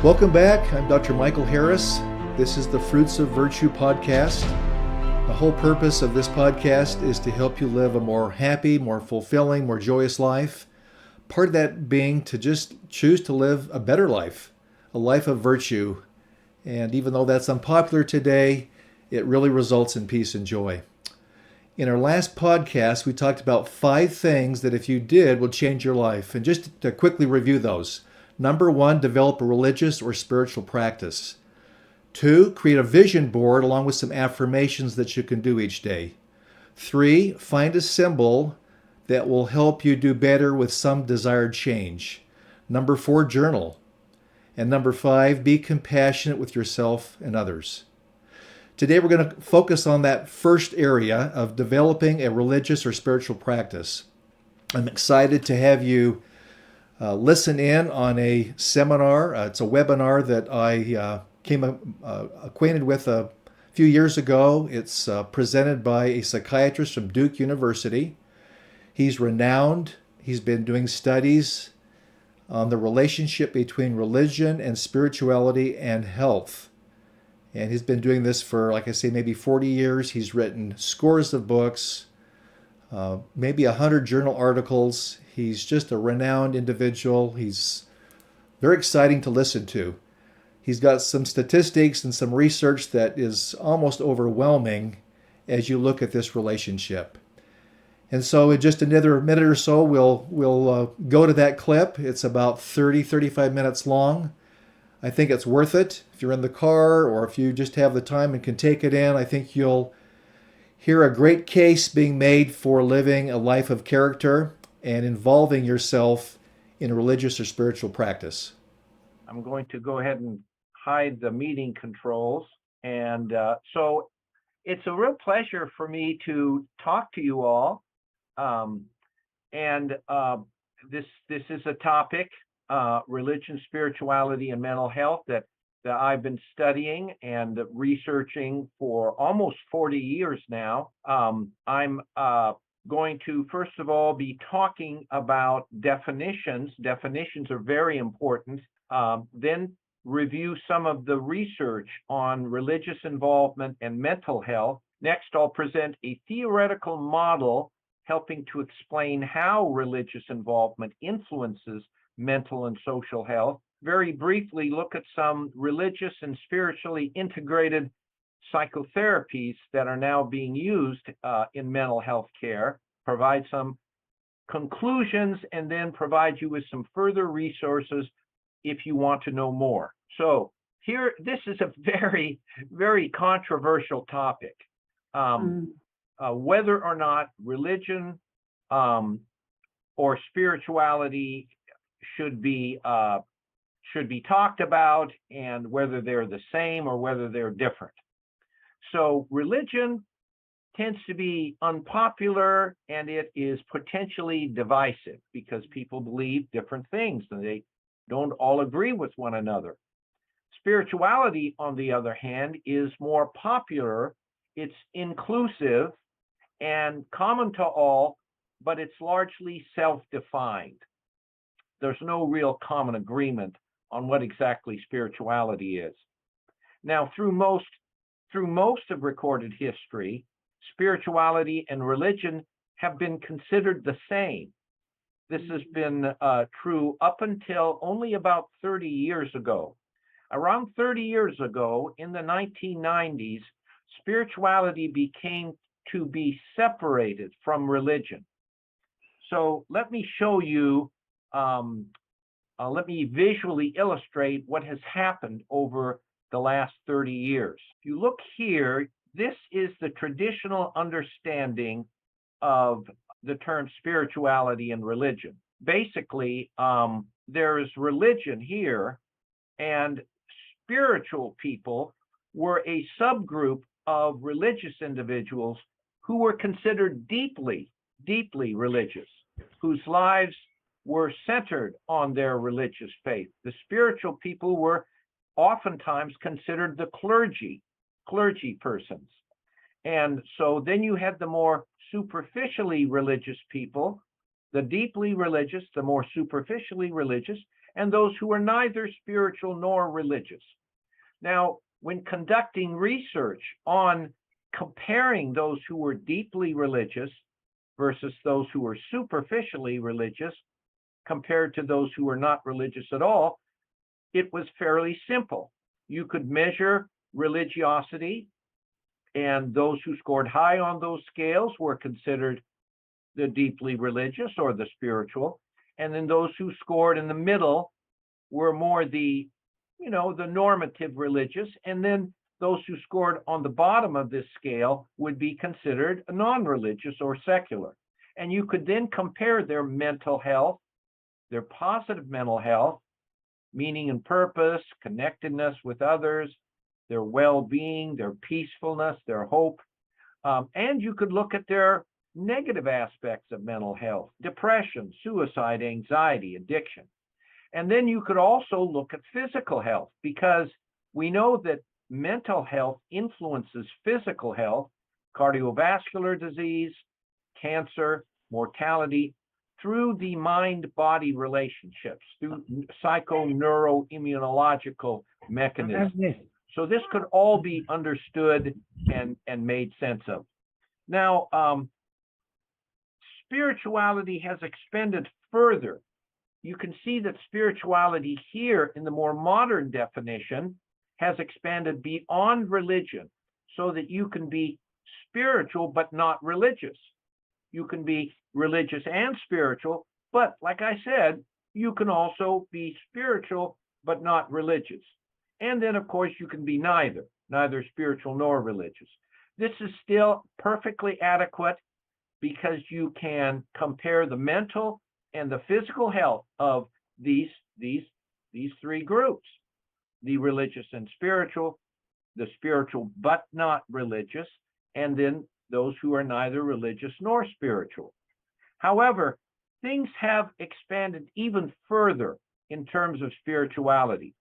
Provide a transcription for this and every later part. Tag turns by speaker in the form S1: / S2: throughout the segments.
S1: Welcome back. I'm Dr. Michael Harris. This is the Fruits of Virtue podcast. The whole purpose of this podcast is to help you live a more happy, more fulfilling, more joyous life. Part of that being to just choose to live a better life, a life of virtue. And even though that's unpopular today, it really results in peace and joy. In our last podcast, we talked about 5 things that if you did would change your life. And just to quickly review those. Number 1, develop a religious or spiritual practice. 2, create a vision board along with some affirmations that you can do each day. 3, find a symbol that will help you do better with some desired change. Number 4, journal. And number 5, be compassionate with yourself and others. Today we're going to focus on that first area of developing a religious or spiritual practice. I'm excited to have you listen in on a seminar. It's a webinar that I came acquainted with a few years ago. It's presented by a psychiatrist from Duke University. He's renowned. He's been doing studies on the relationship between religion and spirituality and health. And he's been doing this for, like I say, maybe 40 years. He's written scores of books, maybe 100 journal articles. He's just a renowned individual. He's very exciting to listen to. He's got some statistics and some research that is almost overwhelming as you look at this relationship. And so in just another minute or so, we'll go to that clip. It's about 35 minutes long. I think it's worth it. If you're in the car or if you just have the time and can take it in, I think you'll hear a great case being made for living a life of character and involving yourself in a religious or spiritual practice.
S2: I'm going to go ahead and hide the meeting controls. And so it's a real pleasure for me to talk to you all. This is a topic, religion, spirituality, and mental health that I've been studying and researching for almost 40 years now. I'm going to, first of all, be talking about definitions. Definitions are very important. Then review some of the research on religious involvement and mental health. Next, I'll present a theoretical model helping to explain how religious involvement influences mental and social health. Very briefly, look at some religious and spiritually integrated psychotherapies that are now being used in mental health care, provide some conclusions, and then provide you with some further resources if you want to know more. So here, this is a very, very controversial topic. Whether or not religion or spirituality should be talked about, and whether they're the same or whether they're different. So religion tends to be unpopular, and it is potentially divisive because people believe different things and they don't all agree with one another. Spirituality, on the other hand, is more popular. It's inclusive and common to all, but it's largely self-defined. There's no real common agreement on what exactly spirituality is. Now, through most of recorded history, spirituality and religion have been considered the same. This has been true up until only about 30 years ago. Around 30 years ago, in the 1990s, spirituality became to be separated from religion. So let me show you, let me visually illustrate what has happened over the last 30 years. If you look here, this is the traditional understanding of the term spirituality and religion. Basically, there is religion here, and spiritual people were a subgroup of religious individuals who were considered deeply, deeply religious, whose lives were centered on their religious faith. The spiritual people were oftentimes considered the clergy persons. And so then you had the more superficially religious people, the deeply religious, the more superficially religious, and those who are neither spiritual nor religious. Now, when conducting research on comparing those who were deeply religious versus those who were superficially religious compared to those who were not religious at all, it was fairly simple. You could measure religiosity, and those who scored high on those scales were considered the deeply religious or the spiritual, and then those who scored in the middle were more the normative religious, and then those who scored on the bottom of this scale would be considered non-religious or secular. And you could then compare their mental health, their positive mental health, meaning and purpose, connectedness with others, their well-being, their peacefulness, their hope. And you could look at their negative aspects of mental health, depression, suicide, anxiety, addiction. And then you could also look at physical health, because we know that mental health influences physical health, cardiovascular disease, cancer, mortality, through the mind-body relationships, through psychoneuroimmunological mechanisms. So this could all be understood and made sense of. Now, spirituality has expanded further. You can see that spirituality here in the more modern definition has expanded beyond religion, so that you can be spiritual but not religious. You can be religious and spiritual, but like I said, you can also be spiritual but not religious. And then, of course, you can be neither spiritual nor religious. This is still perfectly adequate, because you can compare the mental and the physical health of these three groups: the religious and spiritual, the spiritual but not religious, and then those who are neither religious nor spiritual. However, things have expanded even further in terms of spirituality.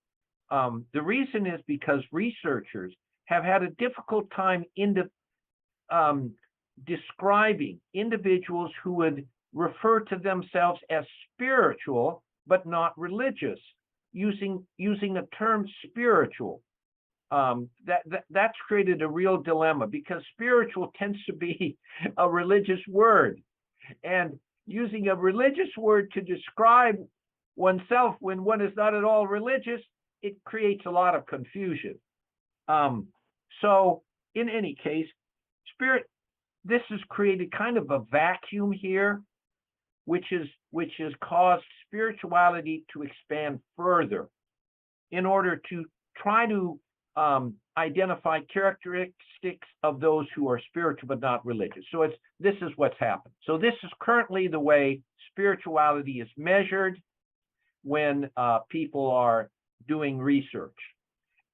S2: The reason is because researchers have had a difficult time describing individuals who would refer to themselves as spiritual but not religious, using a term spiritual. That's created a real dilemma, because spiritual tends to be a religious word, and using a religious word to describe oneself when one is not at all religious, it creates a lot of confusion. So in any case, this has created kind of a vacuum here, which has caused spirituality to expand further in order to try to identify characteristics of those who are spiritual but not religious. So this is what's happened. So this is currently the way spirituality is measured when people are doing research.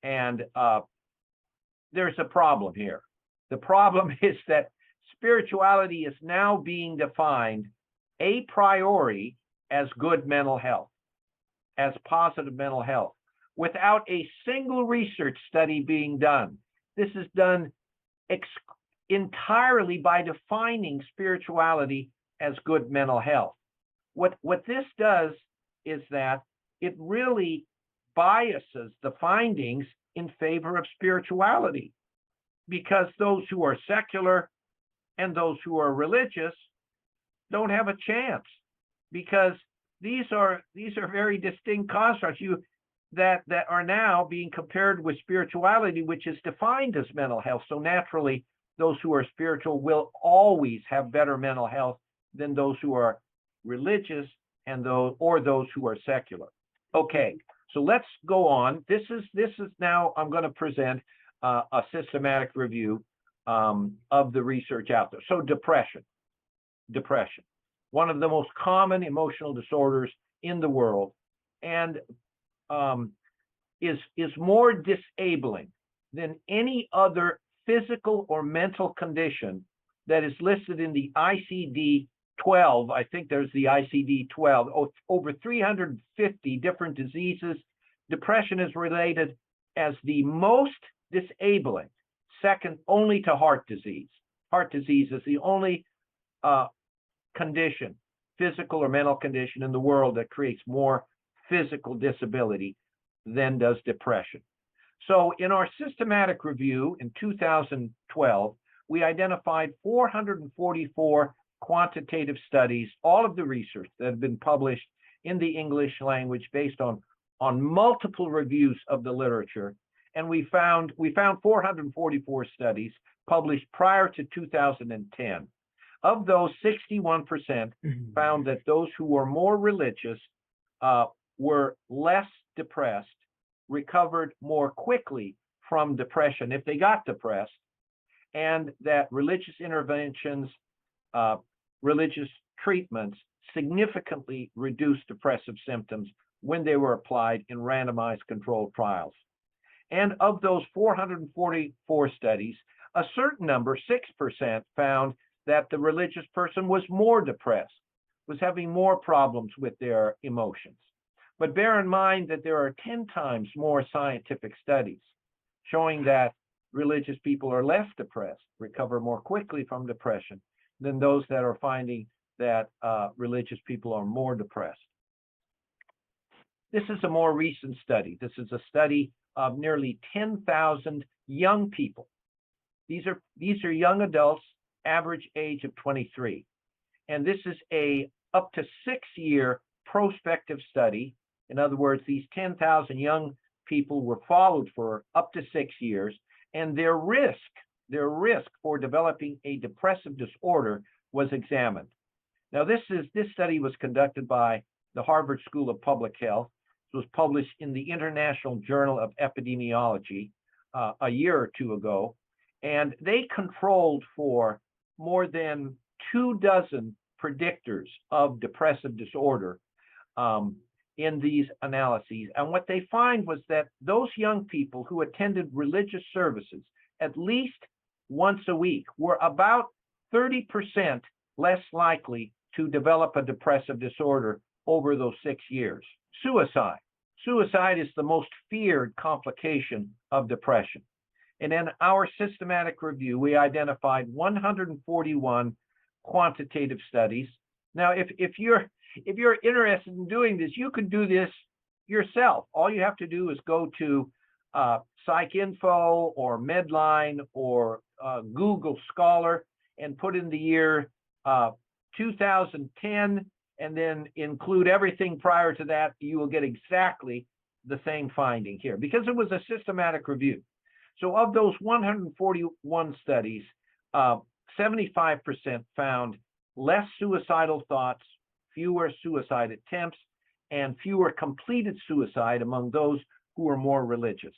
S2: And there's a problem here. The problem is that spirituality is now being defined a priori as good mental health, as positive mental health, without a single research study being done. This is done entirely by defining spirituality as good mental health. What this does is that it really biases the findings in favor of spirituality, because those who are secular and those who are religious don't have a chance, because these are very distinct constructs that are now being compared with spirituality, which is defined as mental health. So naturally, those who are spiritual will always have better mental health than those who are religious and those who are secular. Okay, so let's go on. This is now I'm going to present a systematic review of the research out there. So depression, one of the most common emotional disorders in the world, and is more disabling than any other physical or mental condition that is listed in the ICD-12. I think there's the ICD-12, over 350 different diseases. Depression is related as the most disabling, second only to heart disease. Heart disease is the only condition, physical or mental condition in the world that creates more physical disability than does depression. So in our systematic review in 2012, we identified 444 quantitative studies, all of the research that have been published in the English language based on multiple reviews of the literature. And we found 444 studies published prior to 2010. Of those, 61% found that those who were more religious were less depressed, recovered more quickly from depression if they got depressed, and that religious interventions, religious treatments significantly reduced depressive symptoms when they were applied in randomized controlled trials. And of those 444 studies, a certain number, 6%, found that the religious person was more depressed, was having more problems with their emotions. But bear in mind that there are 10 times more scientific studies showing that religious people are less depressed, recover more quickly from depression than those that are finding that religious people are more depressed. This is a more recent study. This is a study of nearly 10,000 young people. These are young adults, average age of 23. And this is a up to 6-year prospective study. In other words, these 10,000 young people were followed for up to 6 years, and their risk for developing a depressive disorder was examined. Now, this study was conducted by the Harvard School of Public Health. It was published in the International Journal of Epidemiology a year or two ago, and they controlled for more than 24 predictors of depressive disorder in these analyses. And what they find was that those young people who attended religious services at least once a week were about 30% less likely to develop a depressive disorder over those 6 years. Suicide. Suicide is the most feared complication of depression. And in our systematic review, we identified 141 quantitative studies. Now, if you're interested in doing this, you can do this yourself. All you have to do is go to PsycInfo or Medline or Google Scholar and put in the year 2010 and then include everything prior to that. You will get exactly the same finding here because it was a systematic review. So of those 141 studies, 75% found less suicidal thoughts, fewer suicide attempts, and fewer completed suicide among those who are more religious.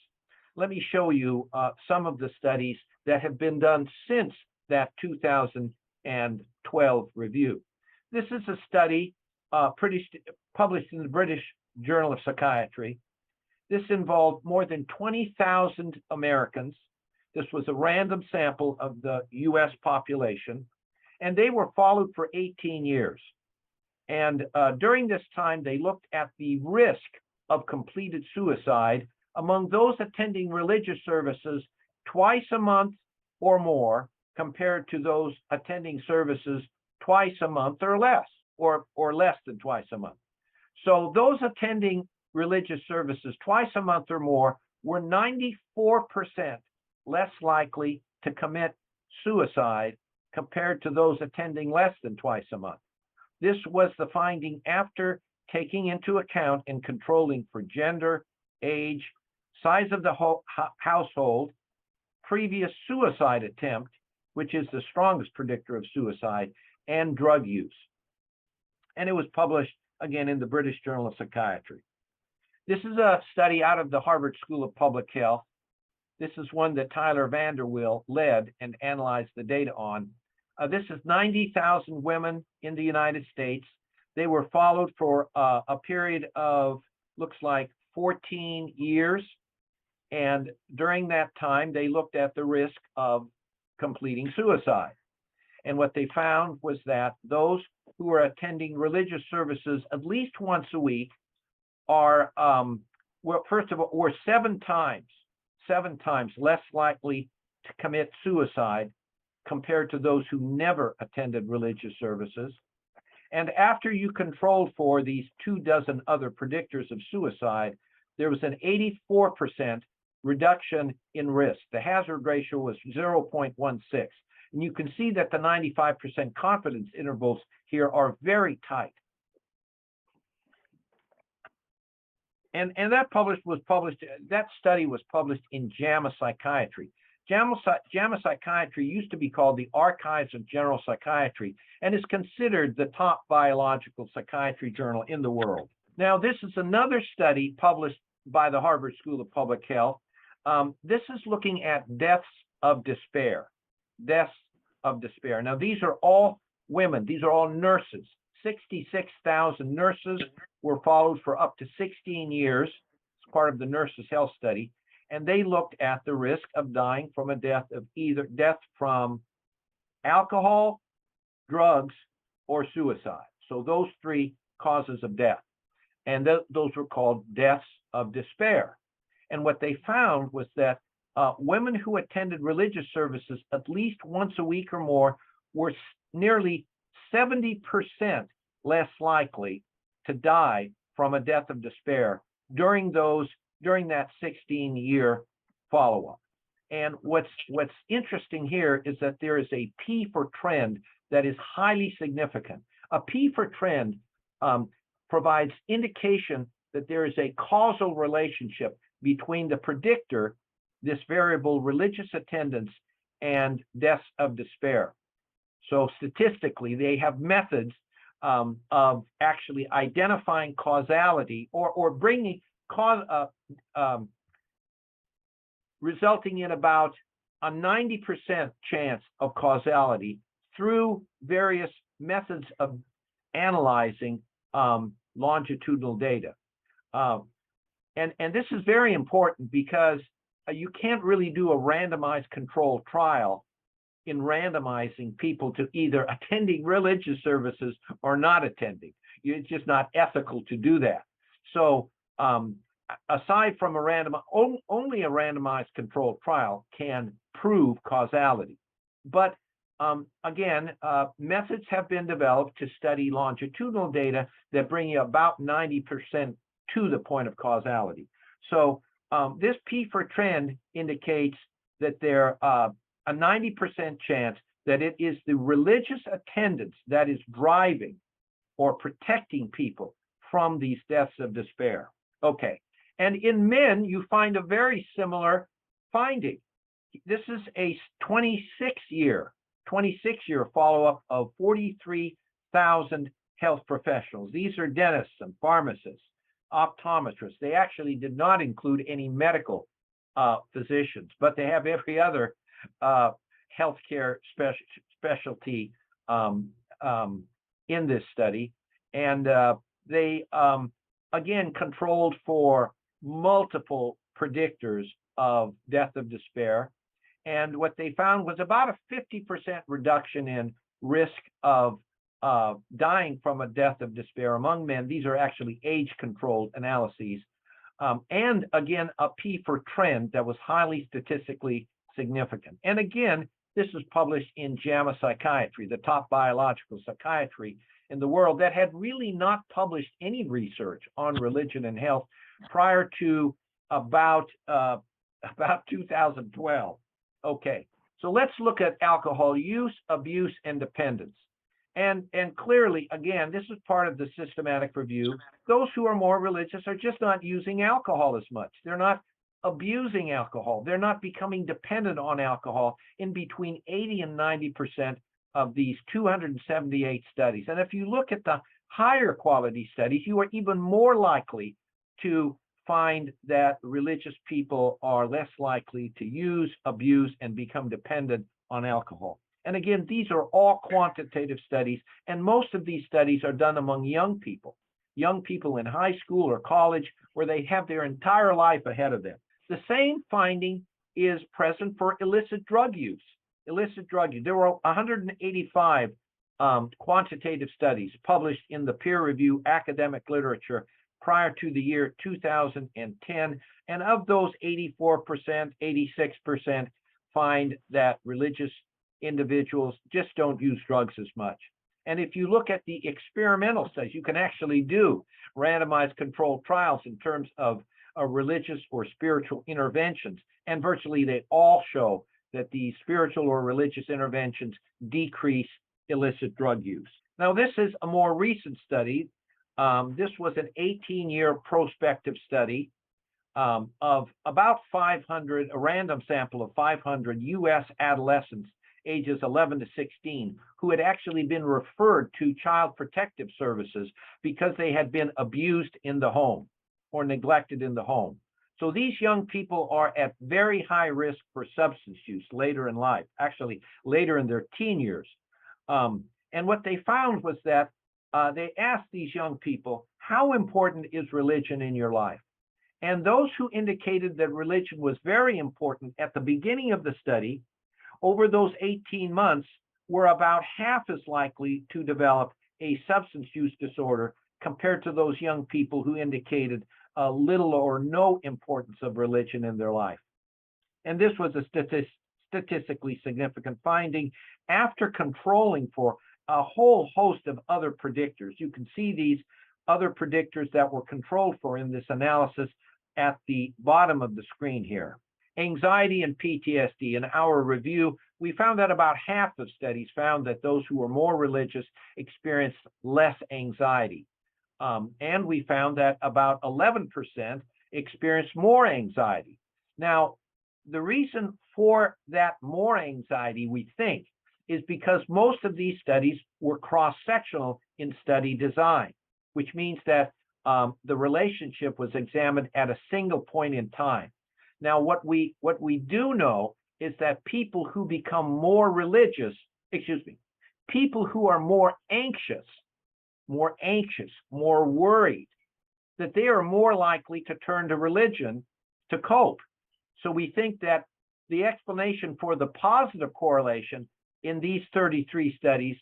S2: Let me show you some of the studies that have been done since that 2012 review. This is a study published in the British Journal of Psychiatry. This involved more than 20,000 Americans. This was a random sample of the US population, and they were followed for 18 years. And during this time, they looked at the risk of completed suicide among those attending religious services twice a month or more compared to those attending services twice a month or less, or less than twice a month. So those attending religious services twice a month or more were 94% less likely to commit suicide compared to those attending less than twice a month. This was the finding after taking into account and controlling for gender, age, size of the household, previous suicide attempt, which is the strongest predictor of suicide, and drug use. And it was published again in the British Journal of Psychiatry. This is a study out of the Harvard School of Public Health. This is one that Tyler Vanderwill led and analyzed the data on. This is 90,000 women in the United States. They were followed for a period of, looks like 14 years. And during that time, they looked at the risk of completing suicide. And what they found was that those who are attending religious services at least once a week are, well, first of all, were seven times less likely to commit suicide compared to those who never attended religious services. And after you controlled for these 24 other predictors of suicide, there was an 84% reduction in risk. The hazard ratio was 0.16. And you can see that the 95% confidence intervals here are very tight. And that study was published in JAMA Psychiatry. JAMA Psychiatry used to be called the Archives of General Psychiatry and is considered the top biological psychiatry journal in the world. Now, this is another study published by the Harvard School of Public Health. This is looking at deaths of despair. Deaths of despair. Now, these are all women. These are all nurses. 66,000 nurses were followed for up to 16 years as part of the Nurses' Health Study, and they looked at the risk of dying from a death from alcohol, drugs, or suicide. So those three causes of death, and those were called deaths of despair. And what they found was that women who attended religious services at least once a week or more were nearly 70% less likely to die from a death of despair during that 16-year follow-up. And what's interesting here is that there is a P for trend that is highly significant. A P for trend provides indication that there is a causal relationship between the predictor, this variable religious attendance, and deaths of despair. So statistically, they have methods of actually identifying causality or bringing resulting in about a 90% chance of causality through various methods of analyzing longitudinal data. And this is very important because you can't really do a randomized controlled trial in randomizing people to either attending religious services or not attending. It's just not ethical to do that. So aside from only a randomized controlled trial can prove causality. But again, methods have been developed to study longitudinal data that bring you about 90% to the point of causality. So this P for trend indicates that there a 90% chance that it is the religious attendance that is driving or protecting people from these deaths of despair. Okay, and in men, you find a very similar finding. This is a 26-year follow-up of 43,000 health professionals. These are dentists and pharmacists, optometrists. They actually did not include any medical physicians, but they have every other healthcare specialty in this study. And they, again, controlled for multiple predictors of death of despair. And what they found was about a 50% reduction in risk of dying from a death of despair among men. These are actually age-controlled analyses. And again, a P for trend that was highly statistically significant. And again, this was published in JAMA Psychiatry, the top biological psychiatry in the world that had really not published any research on religion and health prior to about 2012. Okay, so let's look at alcohol use, abuse, and dependence. And clearly, again, this is part of the systematic review. Those who are more religious are just not using alcohol as much. They're not abusing alcohol. They're not becoming dependent on alcohol in between 80 and 90% of these 278 studies. And if you look at the higher quality studies, you are even more likely to find that religious people are less likely to use, abuse, and become dependent on alcohol. And again, these are all quantitative studies, and most of these studies are done among young people in high school or college, where they have their entire life ahead of them. The same finding is present for illicit drug use. There were 185 quantitative studies published in the peer-reviewed academic literature prior to the year 2010, and of those, 84%, 86% find that religious individuals just don't use drugs as much. And if you look at the experimental studies, you can actually do randomized controlled trials in terms of religious or spiritual interventions. And virtually they all show that the spiritual or religious interventions decrease illicit drug use. Now, this is a more recent study. This was an 18-year prospective study of about 500, a random sample of 500 U.S. adolescents ages 11 to 16 who had actually been referred to Child Protective Services because they had been abused in the home or neglected in the home. So these young people are at very high risk for substance use later in life, actually later in their teen years. And what they found was that they asked these young people, how important is religion in your life? And those who indicated that religion was very important at the beginning of the study, over those 18 months, were about half as likely to develop a substance use disorder compared to those young people who indicated little or no importance of religion in their life. And this was a statistically significant finding after controlling for a whole host of other predictors. You can see these other predictors that were controlled for in this analysis at the bottom of the screen here. Anxiety and PTSD. In our review, we found that about half of studies found that those who were more religious experienced less anxiety. And we found that about 11% experienced more anxiety. Now, the reason for that more anxiety, we think, is because most of these studies were cross-sectional in study design, which means that the relationship was examined at a single point in time. Now, what we do know is that people who become more religious, people who are more anxious, more worried, that they are more likely to turn to religion to cope. So we think that the explanation for the positive correlation in these 33 studies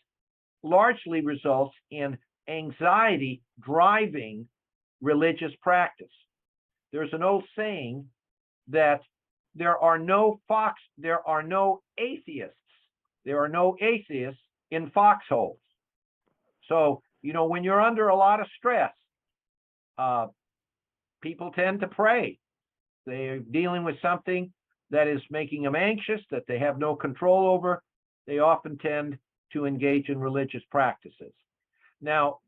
S2: largely results in anxiety driving religious practice. There's an old saying that there are no atheists. There are no atheists in foxholes. So, when you're under a lot of stress, people tend to pray. They're dealing with something that is making them anxious, that they have no control over. They often tend to engage in religious practices. Now,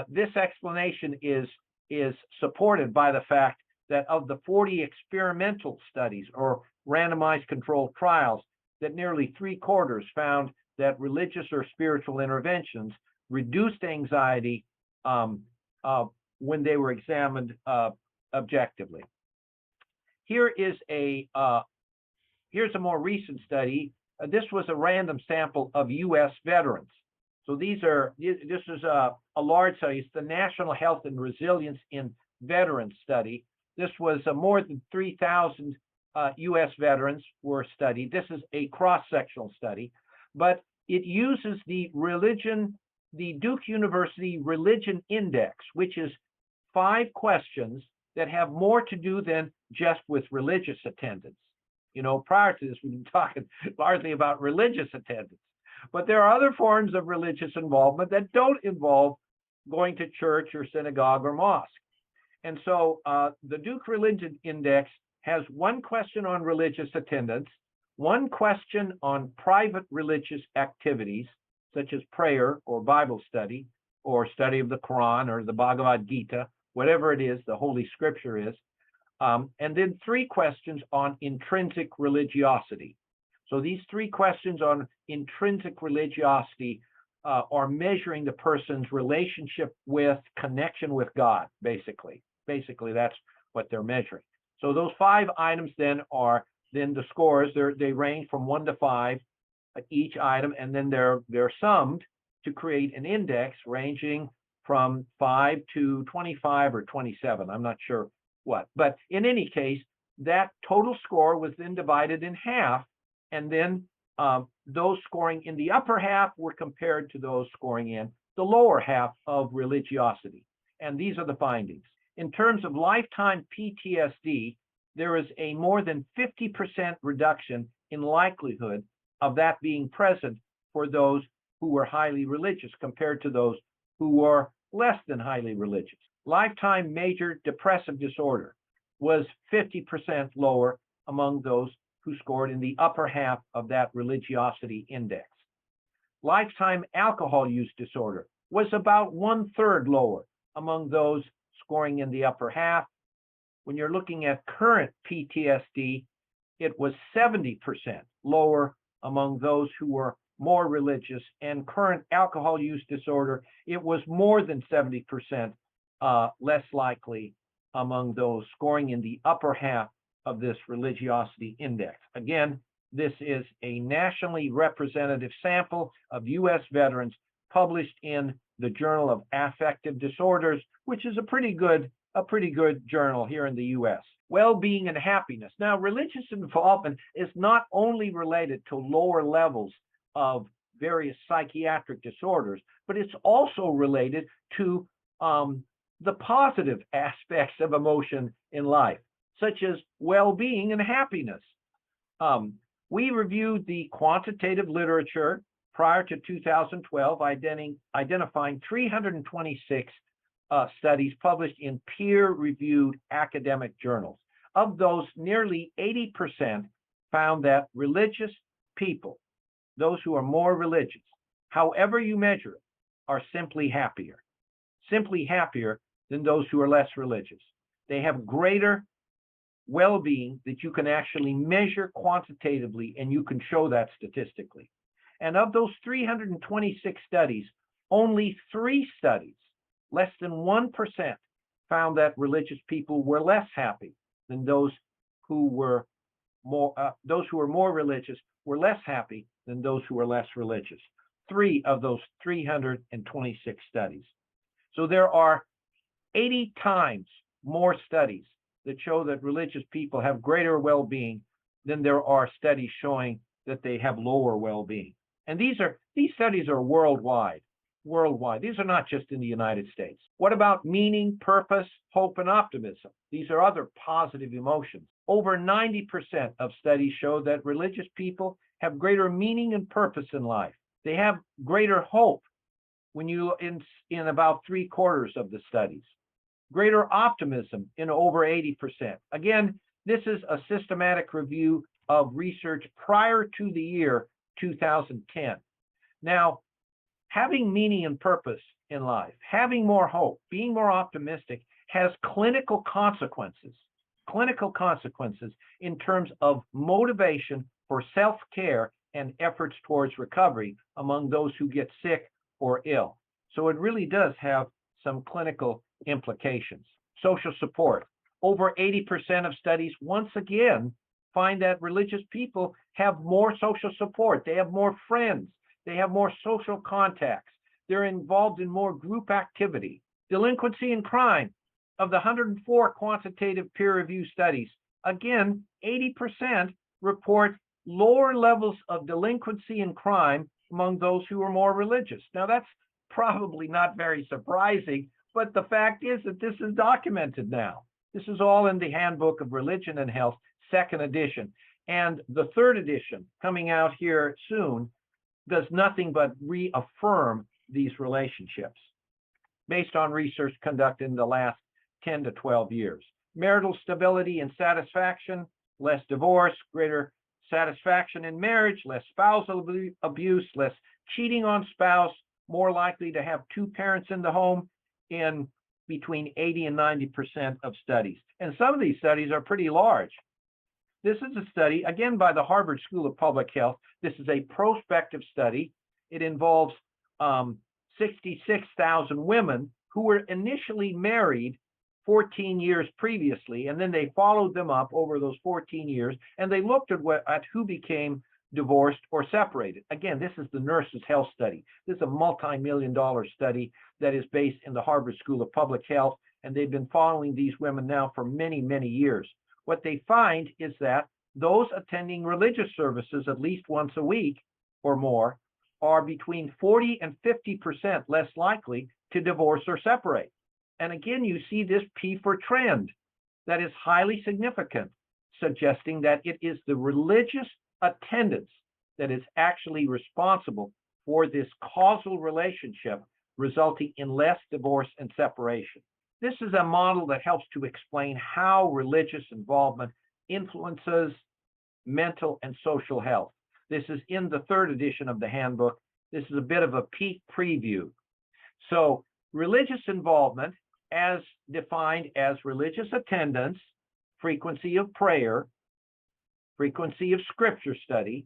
S2: this explanation is supported by the fact that of the 40 experimental studies or randomized controlled trials, that nearly 3/4 found that religious or spiritual interventions reduced anxiety when they were examined objectively. Here's a more recent study. This was a random sample of U.S. veterans. So this is a large study. It's the National Health and Resilience in Veterans study. This was more than 3,000 U.S. veterans were studied. This is a cross-sectional study, but it uses the Duke University Religion Index, which is 5 questions that have more to do than just with religious attendance. Prior to this, we've been talking largely about religious attendance, but there are other forms of religious involvement that don't involve going to church or synagogue or mosque. And so the Duke Religion Index has 1 question on religious attendance, 1 question on private religious activities, such as prayer or Bible study or study of the Quran or the Bhagavad Gita, whatever it is, the Holy Scripture is, and then 3 questions on intrinsic religiosity. So these 3 questions on intrinsic religiosity are measuring the person's relationship with, connection with God, basically. Basically, that's what they're measuring. So those 5 items then are the scores. They range from 1 to 5 each item, and then they're summed to create an index ranging from 5 to 25 or 27. I'm not sure what. But in any case, that total score was then divided in half, and then those scoring in the upper half were compared to those scoring in the lower half of religiosity. And these are the findings. In terms of lifetime PTSD, there is a more than 50% reduction in likelihood of that being present for those who were highly religious compared to those who were less than highly religious. Lifetime major depressive disorder was 50% lower among those who scored in the upper half of that religiosity index. Lifetime alcohol use disorder was about 1/3 lower among those scoring in the upper half. When you're looking at current PTSD, it was 70% lower among those who were more religious, and current alcohol use disorder, it was more than 70% less likely among those scoring in the upper half of this religiosity index. Again, this is a nationally representative sample of U.S. veterans published in the Journal of Affective Disorders, which is a pretty good journal here in the U.S. Well-being and happiness. Now, religious involvement is not only related to lower levels of various psychiatric disorders, but it's also related to the positive aspects of emotion in life, such as well-being and happiness. We reviewed the quantitative literature prior to 2012, identifying 326 studies published in peer-reviewed academic journals. Of those, nearly 80% found that religious people, those who are more religious, however you measure it, are simply happier than those who are less religious. They have greater well-being that you can actually measure quantitatively, and you can show that statistically. And of those 326 studies, only 3 studies, less than 1%, found that religious people were less happy than those who were more religious were less happy than those who were less religious. 3 of those 326 studies. So there are 80 times more studies that show that religious people have greater well-being than there are studies showing that they have lower well-being. And these studies are worldwide. These are not just in the United States. What about meaning, purpose, hope, and optimism? These are other positive emotions. Over 90% of studies show that religious people have greater meaning and purpose in life. They have greater hope when you in about 3/4 of the studies. Greater optimism in over 80%. Again, this is a systematic review of research prior to the year 2010. Now, having meaning and purpose in life, having more hope, being more optimistic has clinical consequences in terms of motivation for self-care and efforts towards recovery among those who get sick or ill. So it really does have some clinical implications. Social support. Over 80% of studies, once again, find that religious people have more social support. They have more friends. They have more social contacts. They're involved in more group activity. Delinquency and crime. Of the 104 quantitative peer-reviewed studies, again, 80% report lower levels of delinquency and crime among those who are more religious. Now, that's probably not very surprising, but the fact is that this is documented now. This is all in the Handbook of Religion and Health, 2nd edition. And the 3rd edition, coming out here soon, does nothing but reaffirm these relationships based on research conducted in the last 10 to 12 years. Marital stability and satisfaction, less divorce, greater satisfaction in marriage, less spousal abuse, less cheating on spouse, more likely to have 2 parents in the home in between 80 and 90% of studies. And some of these studies are pretty large. This is a study, again, by the Harvard School of Public Health. This is a prospective study. It involves 66,000 women who were initially married 14 years previously, and then they followed them up over those 14 years, and they looked at who became divorced or separated. Again, this is the Nurses' Health Study. This is a multi-million-dollar study that is based in the Harvard School of Public Health, and they've been following these women now for many, many years. What they find is that those attending religious services at least once a week or more are between 40 and 50% less likely to divorce or separate. And again, you see this P for trend that is highly significant, suggesting that it is the religious attendance that is actually responsible for this causal relationship resulting in less divorce and separation. This is a model that helps to explain how religious involvement influences mental and social health. This is in the third edition of the handbook. This is a bit of a peek preview. So religious involvement, as defined as religious attendance, frequency of prayer, frequency of scripture study,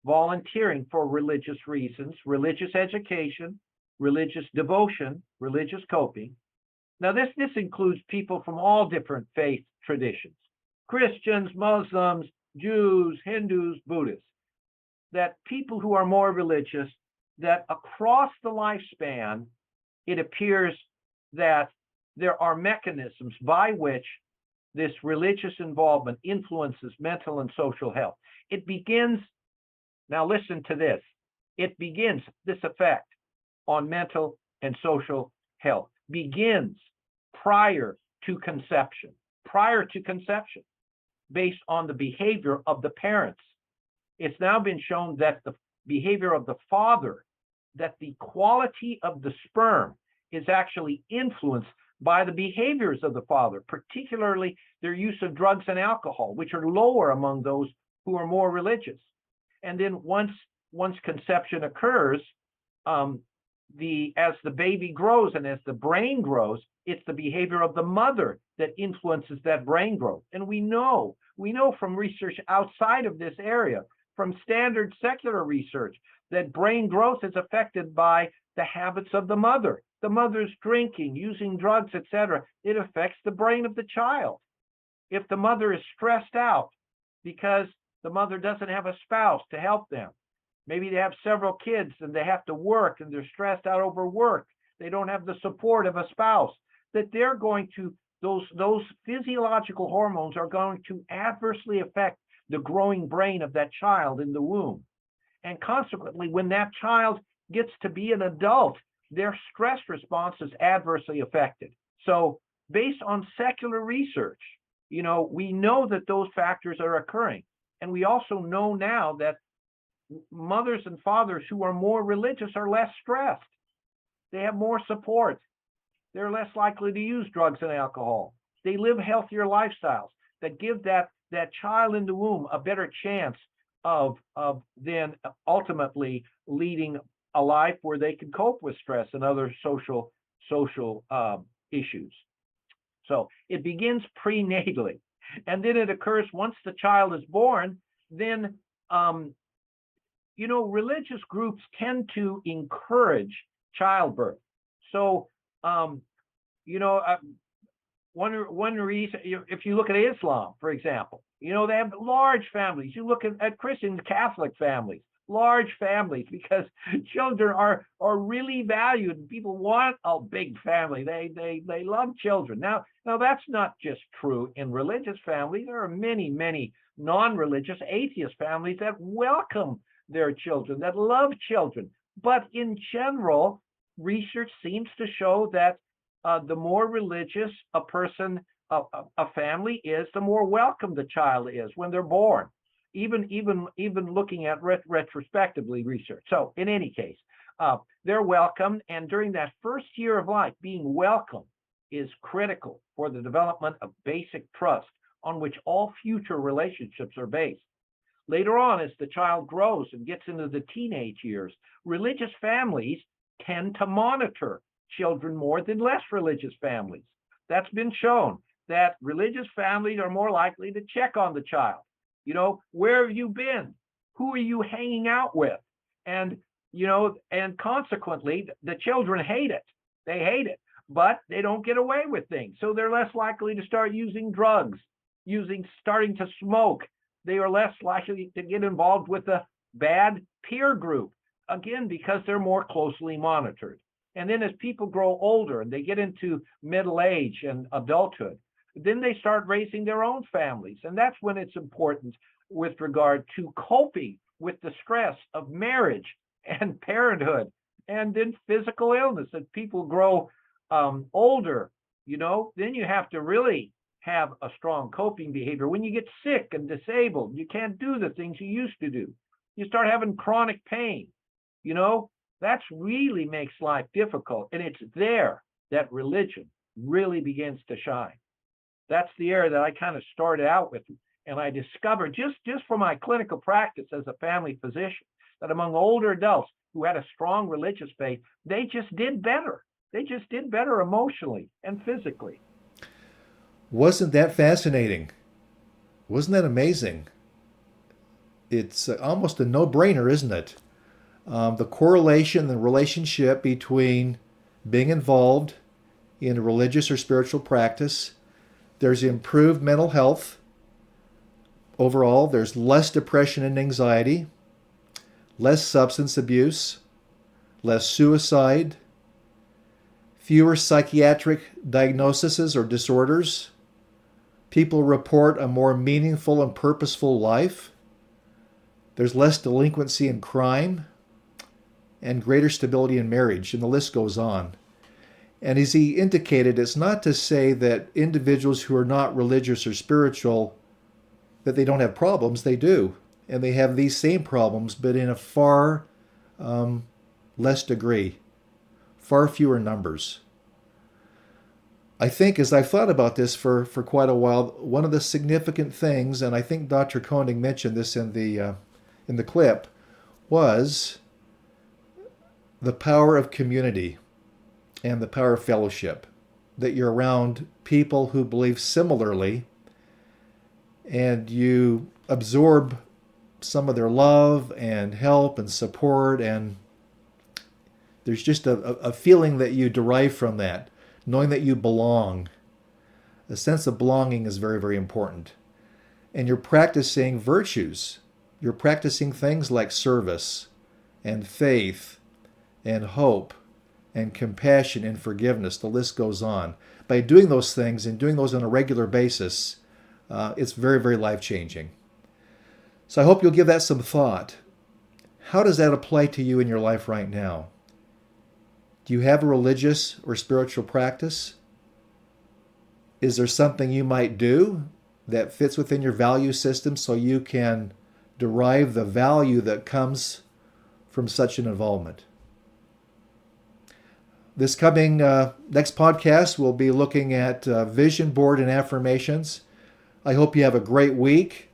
S2: volunteering for religious reasons, religious education, religious devotion, religious coping. Now, this includes people from all different faith traditions, Christians, Muslims, Jews, Hindus, Buddhists, that people who are more religious, that across the lifespan, it appears that there are mechanisms by which this religious involvement influences mental and social health. It begins, now listen to this, it begins, this effect on mental and social health begins prior to conception, based on the behavior of the parents. It's now been shown that the behavior of the father, that the quality of the sperm is actually influenced by the behaviors of the father, particularly their use of drugs and alcohol, which are lower among those who are more religious. And then once conception occurs, as the baby grows and as the brain grows, it's the behavior of the mother that influences that brain growth. And we know from research outside of this area, from standard secular research, that brain growth is affected by the habits of the mother. The mother's drinking, using drugs, etc. It affects the brain of the child. If the mother is stressed out because the mother doesn't have a spouse to help them, maybe they have several kids and they have to work and they're stressed out over work, they don't have the support of a spouse, that they're going to, those physiological hormones are going to adversely affect the growing brain of that child in the womb. And consequently, when that child gets to be an adult, their stress response is adversely affected. So based on secular research, we know that those factors are occurring. And we also know now that mothers and fathers who are more religious are less stressed. They have more support. They're less likely to use drugs and alcohol. They live healthier lifestyles that give that child in the womb a better chance of then ultimately leading a life where they can cope with stress and other social issues. So it begins prenatally, and then it occurs once the child is born. Then religious groups tend to encourage childbirth. So one reason, if you look at Islam, for example, they have large families. You look at Christian Catholic families, large families, because children are really valued. People want a big family. They love children. Now that's not just true in religious families. There are many non-religious atheist families that welcome their children, that love children. But in general, research seems to show that the more religious a person, a family is, the more welcome the child is when they're born. Even looking at retrospectively research. So in any case, they're welcomed, and during that first year of life, being welcome is critical for the development of basic trust on which all future relationships are based. Later on, as the child grows and gets into the teenage years, religious families tend to monitor children more than less religious families. That's been shown that religious families are more likely to check on the child. Where have you been? Who are you hanging out with? And consequently, the children hate it. They hate it, but they don't get away with things. So they're less likely to start using drugs, starting to smoke. They are less likely to get involved with a bad peer group, again, because they're more closely monitored. And then as people grow older and they get into middle age and adulthood, then they start raising their own families. And that's when it's important with regard to coping with the stress of marriage and parenthood and then physical illness. As people grow older, then you have to really have a strong coping behavior. When you get sick and disabled, you can't do the things you used to do. You start having chronic pain. You know, that's really makes life difficult. And it's there that religion really begins to shine. That's the area that I kind of started out with. And I discovered just from my clinical practice as a family physician that among older adults who had a strong religious faith, they just did better. They just did better emotionally and physically.
S1: Wasn't that fascinating? Wasn't that amazing? It's almost a no-brainer, isn't it? The correlation, the relationship between being involved in a religious or spiritual practice, there's improved mental health overall, there's less depression and anxiety, less substance abuse, less suicide, fewer psychiatric diagnoses or disorders. People report a more meaningful and purposeful life. There's less delinquency and crime and greater stability in marriage, and the list goes on. And as he indicated, it's not to say that individuals who are not religious or spiritual, that they don't have problems. They do. And they have these same problems, but in a far less degree, far fewer numbers. I think as I've thought about this for quite a while, one of the significant things, and I think Dr. Koenig mentioned this in the clip, was the power of community and the power of fellowship, that you're around people who believe similarly and you absorb some of their love and help and support, and there's just a feeling that you derive from that, knowing that you belong. A sense of belonging is very, very important. And you're practicing virtues. You're practicing things like service and faith and hope and compassion and forgiveness. The list goes on. By doing those things and doing those on a regular basis, it's very, very life-changing. So I hope you'll give that some thought. How does that apply to you in your life right now? Do you have a religious or spiritual practice? Is there something you might do that fits within your value system so you can derive the value that comes from such an involvement? This coming next podcast, we'll be looking at vision board and affirmations. I hope you have a great week.